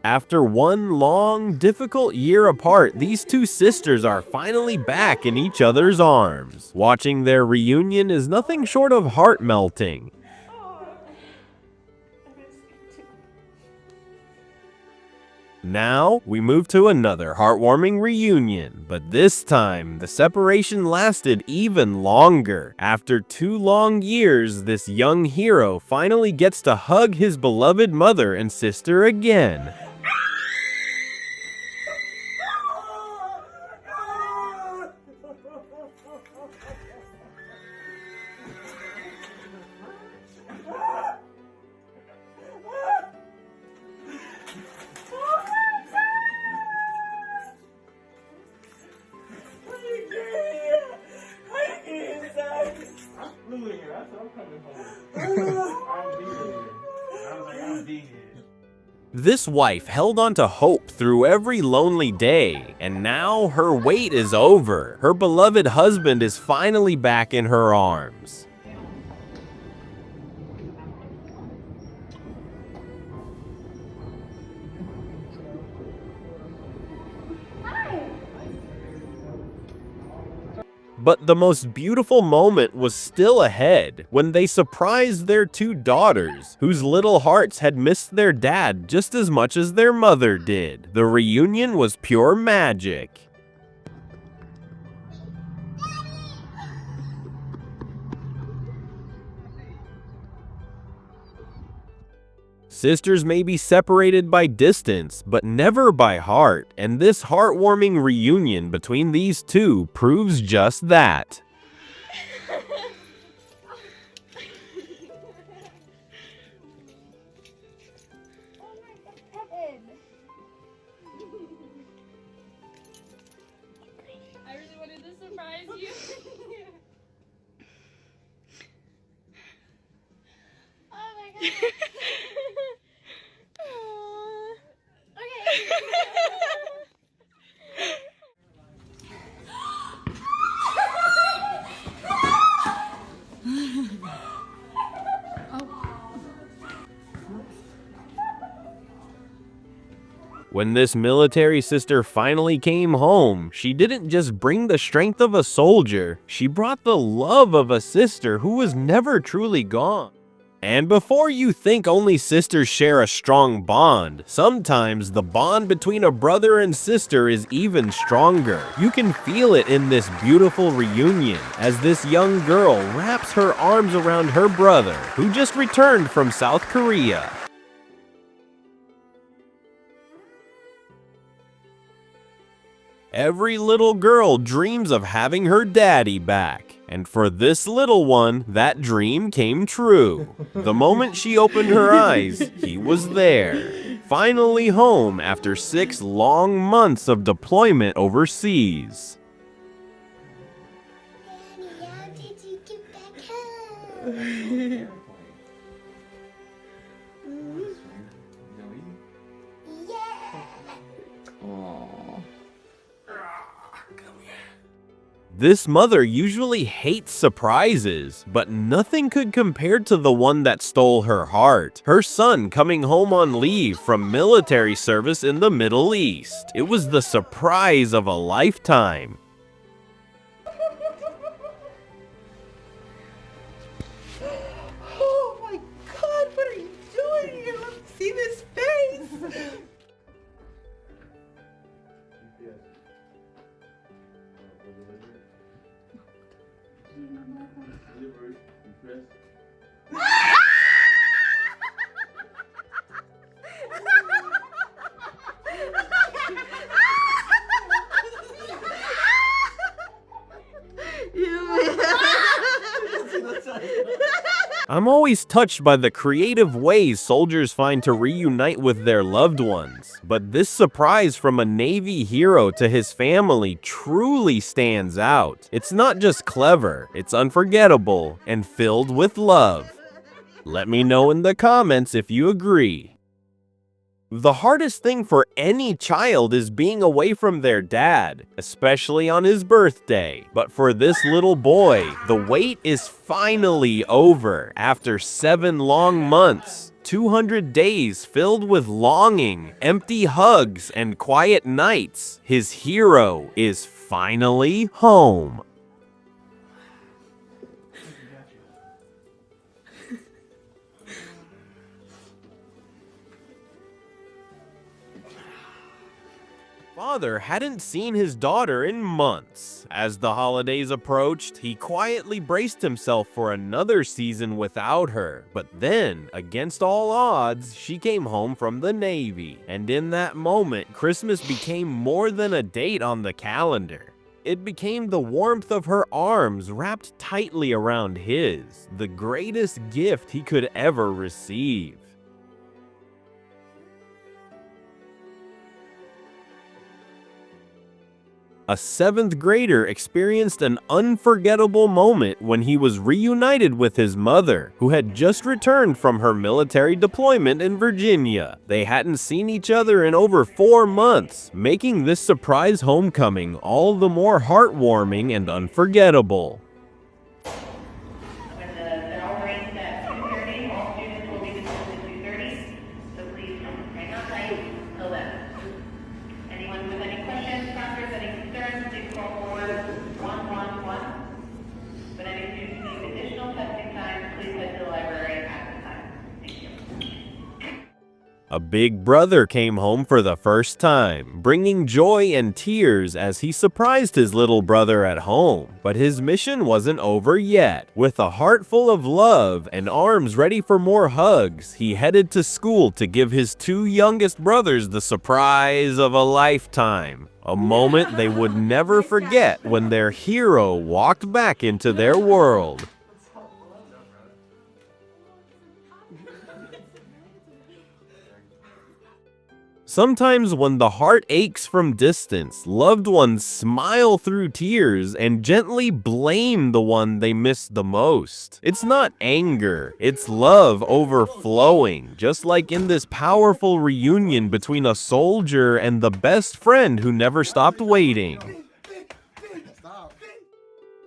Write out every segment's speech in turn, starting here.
After one long, difficult year apart, these two sisters are finally back in each other's arms. Watching their reunion is nothing short of heart-melting. Now, we move to another heartwarming reunion, but this time, the separation lasted even longer. After 2 long years, this young hero finally gets to hug his beloved mother and sister again. This wife held on to hope through every lonely day, and now her wait is over. Her beloved husband is finally back in her arms. But the most beautiful moment was still ahead, when they surprised their 2 daughters, whose little hearts had missed their dad just as much as their mother did. The reunion was pure magic. Sisters may be separated by distance, but never by heart, and this heartwarming reunion between these two proves just that. I really wanted to surprise you. Oh my god. When this military sister finally came home, she didn't just bring the strength of a soldier, she brought the love of a sister who was never truly gone. And before you think only sisters share a strong bond, sometimes the bond between a brother and sister is even stronger. You can feel it in this beautiful reunion as this young girl wraps her arms around her brother, who just returned from South Korea. Every little girl dreams of having her daddy back, and for this little one, that dream came true. The moment she opened her eyes, he was there, finally home after 6 long months of deployment overseas. Daddy, how did you get back home? This mother usually hates surprises, but nothing could compare to the one that stole her heart. Her son coming home on leave from military service in the Middle East. It was the surprise of a lifetime. Oh my god, what are you doing here? Let me see this face! I'm always touched by the creative ways soldiers find to reunite with their loved ones, but this surprise from a Navy hero to his family truly stands out. It's not just clever, it's unforgettable and filled with love. Let me know in the comments if you agree. The hardest thing for any child is being away from their dad, especially on his birthday. But for this little boy, the wait is finally over. After 7 long months, 200 days filled with longing, empty hugs, and quiet nights, his hero is finally home. Father hadn't seen his daughter in months. As the holidays approached, he quietly braced himself for another season without her. But then, against all odds, she came home from the Navy. And in that moment, Christmas became more than a date on the calendar. It became the warmth of her arms wrapped tightly around his, the greatest gift he could ever receive. A 7th grader experienced an unforgettable moment when he was reunited with his mother, who had just returned from her military deployment in Virginia. They hadn't seen each other in over 4 months, making this surprise homecoming all the more heartwarming and unforgettable. They're all arranged at 2:30. All students will be dismissed at 2:30. So please hang on tight till then. Anyone with any questions, doctors, any concerns, please call forward 111. But any students need additional testing time, please head to the library at the time. Thank you. A big brother came home for the first time, bringing joy and tears as he surprised his little brother at home. But his mission wasn't over yet. With a heart full of love and arms ready for more hugs, he headed to school to give his 2 youngest brothers the surprise of a lifetime. A moment they would never forget when their hero walked back into their world. Sometimes when the heart aches from distance, loved ones smile through tears and gently blame the one they miss the most. It's not anger, it's love overflowing, just like in this powerful reunion between a soldier and the best friend who never stopped waiting.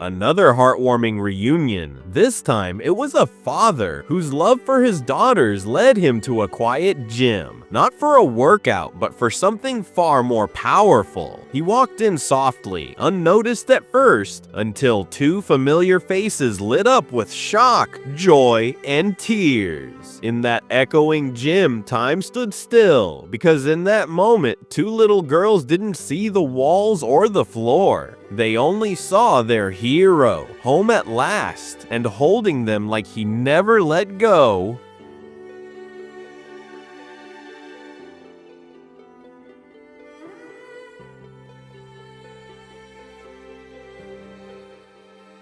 Another heartwarming reunion. This time, it was a father whose love for his daughters led him to a quiet gym. Not for a workout, but for something far more powerful. He walked in softly, unnoticed at first, until 2 familiar faces lit up with shock, joy, and tears. In that echoing gym, time stood still, because in that moment, 2 little girls didn't see the walls or the floor. They only saw their hero, home at last, and holding them like he never let go.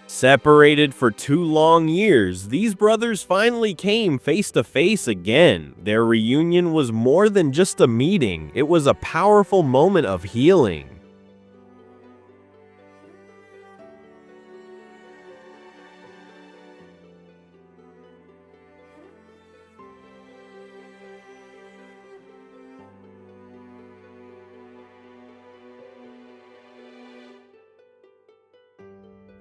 Separated for 2 long years, these brothers finally came face to face again. Their reunion was more than just a meeting, it was a powerful moment of healing.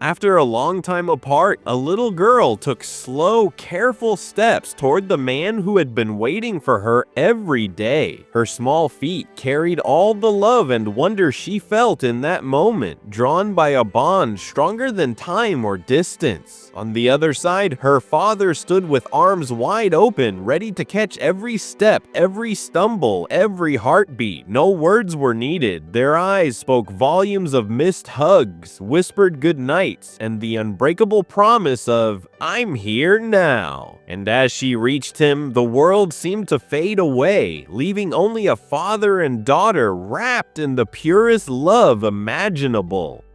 After a long time apart, a little girl took slow, careful steps toward the man who had been waiting for her every day. Her small feet carried all the love and wonder she felt in that moment, drawn by a bond stronger than time or distance. On the other side, her father stood with arms wide open, ready to catch every step, every stumble, every heartbeat. No words were needed. Their eyes spoke volumes of missed hugs, whispered goodnight, and the unbreakable promise of, "I'm here now." And as she reached him, the world seemed to fade away, leaving only a father and daughter wrapped in the purest love imaginable.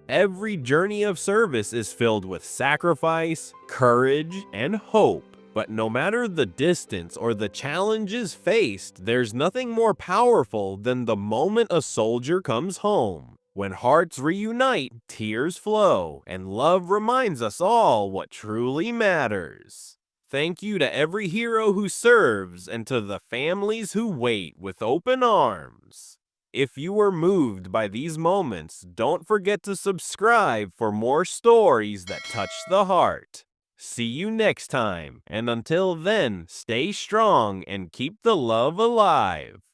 Every journey of service is filled with sacrifice, courage, and hope. But no matter the distance or the challenges faced, there's nothing more powerful than the moment a soldier comes home. When hearts reunite, tears flow, and love reminds us all what truly matters. Thank you to every hero who serves and to the families who wait with open arms. If you were moved by these moments, don't forget to subscribe for more stories that touch the heart. See you next time, and until then, stay strong and keep the love alive.